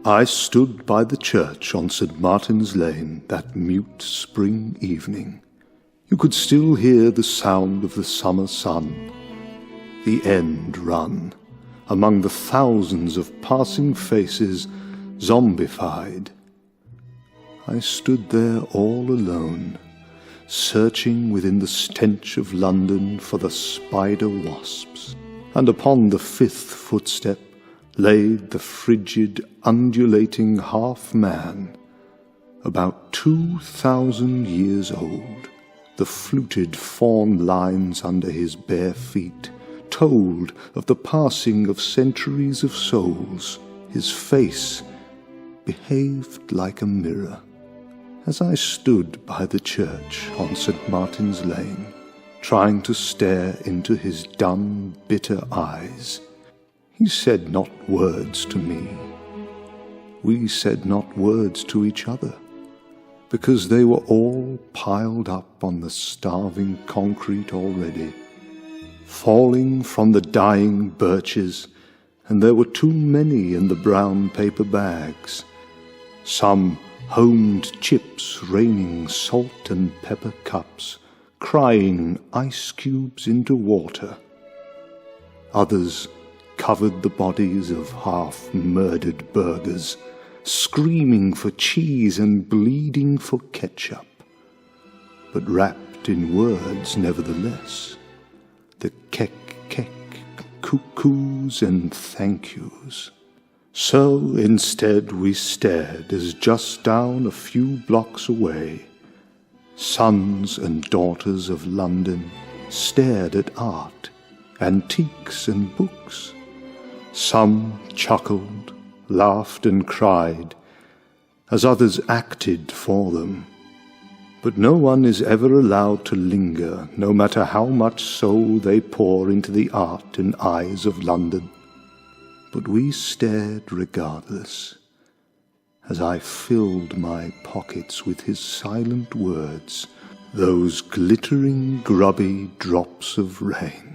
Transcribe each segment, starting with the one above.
I stood by the church on St. Martin's Lane that mute spring evening. You could still hear the sound of the summer sun, the end run, among the thousands of passing faces zombified. I stood there all alone, searching within the stench of London for the spider wasps, and upon the fifth footstep laid the frigid, undulating half-man, about 2,000 years old. The fluted-fawn lines under his bare feet told of the passing of centuries of souls. His face behaved like a mirror. As I stood by the church on St. Martin's Lane, trying to stare into his dun, bitter eyes, he said not words to me. We said not words to each other, because they were all piled up on the starving concrete already, falling from the dying birches, and there were too many in the brown paper bags, some honed chips raining salt and pepper cups, crying ice cubes into water. Others covered the bodies of half-murdered burgers, screaming for cheese and bleeding for ketchup, but wrapped in words nevertheless, the kek-kek, cuckoos and thank yous. So instead we stared as just down a few blocks away, sons and daughters of London stared at art, antiques and books. Some chuckled, laughed and cried, as others acted for them. But no one is ever allowed to linger, no matter how much soul they pour into the art and eyes of London. But we stared regardless, as I filled my pockets with his silent words, those glittering, grubby drops of rain.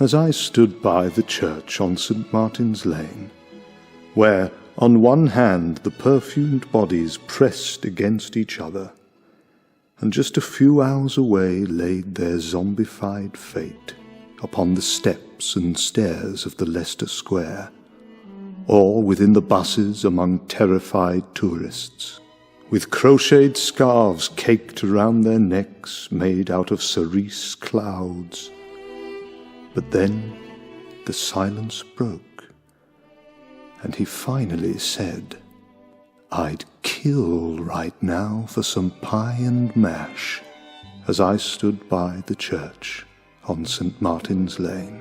As I stood by the church on St. Martin's Lane, where on one hand the perfumed bodies pressed against each other, and just a few hours away laid their zombified fate upon the steps and stairs of the Leicester Square, or within the buses among terrified tourists, with crocheted scarves caked around their necks made out of cerise clouds. But then the silence broke, and he finally said, "I'd kill right now for some pie and mash," as I stood by the church on St. Martin's Lane.